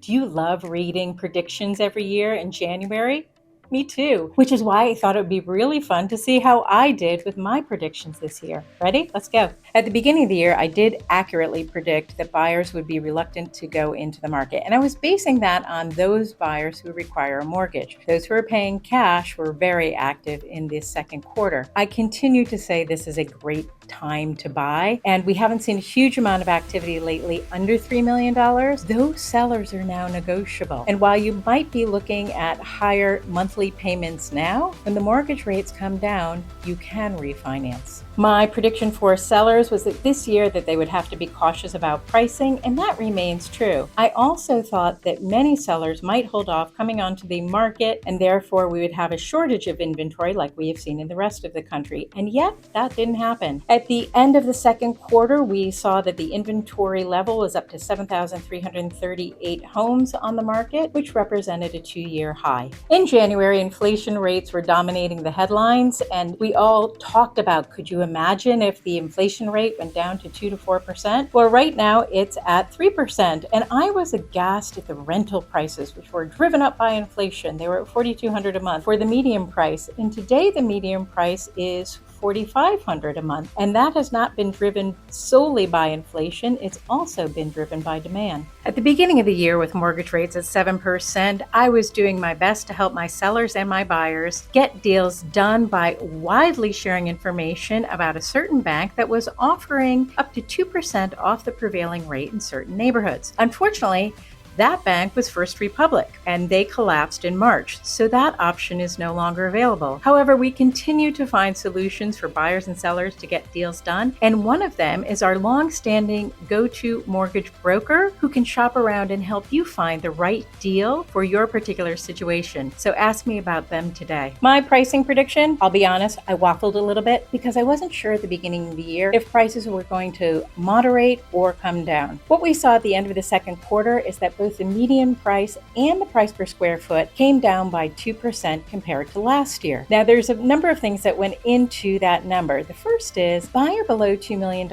Do you love reading predictions every year in January? Me too, which is why I thought it would be really fun to see how I did with my predictions this year. Ready? Let's go. At the beginning of the year, I did accurately predict that buyers would be reluctant to go into the market. And I was basing that on those buyers who require a mortgage. Those who are paying cash were very active in this second quarter. I continue to say this is a great time to buy, and we haven't seen a huge amount of activity lately under $3 million. Those sellers are now negotiable. And while you might be looking at higher monthly payments now, when the mortgage rates come down, you can refinance. My prediction for sellers was that this year that they would have to be cautious about pricing, and that remains true. I also thought that many sellers might hold off coming onto the market, and therefore we would have a shortage of inventory like we have seen in the rest of the country. And yet that didn't happen. At the end of the second quarter, we saw that the inventory level was up to 7,338 homes on the market, which represented a 2-year high. In January, inflation rates were dominating the headlines, and we all talked about, could you imagine if the inflation rate went down to 2 to 4%? Well, right now it's at 3%. And I was aghast at the rental prices, which were driven up by inflation. They were at $4,200 a month for the median price. And today the median price is $4,500 a month. And that has not been driven solely by inflation. It's also been driven by demand. At the beginning of the year, with mortgage rates at 7%, I was doing my best to help my sellers and my buyers get deals done by widely sharing information about a certain bank that was offering up to 2% off the prevailing rate in certain neighborhoods. Unfortunately, that bank was First Republic, and they collapsed in March, so that option is no longer available. However, we continue to find solutions for buyers and sellers to get deals done, and one of them is our long-standing go-to mortgage broker who can shop around and help you find the right deal for your particular situation. So ask me about them today. My pricing prediction, I'll be honest, I waffled a little bit because I wasn't sure at the beginning of the year if prices were going to moderate or come down. What we saw at the end of the second quarter is that both the median price and the price per square foot came down by 2% compared to last year. Now, there's a number of things that went into that number. The first is buyer below $2 million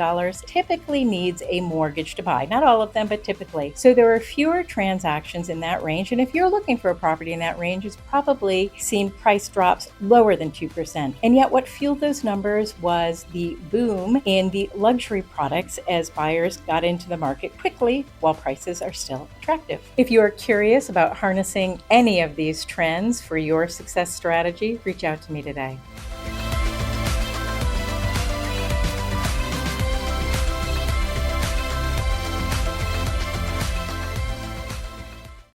typically needs a mortgage to buy. Not all of them, but typically. So there are fewer transactions in that range. And if you're looking for a property in that range, it's probably seen price drops lower than 2%. And yet what fueled those numbers was the boom in the luxury products as buyers got into the market quickly while prices are still attractive. If you are curious about harnessing any of these trends for your success strategy, reach out to me today.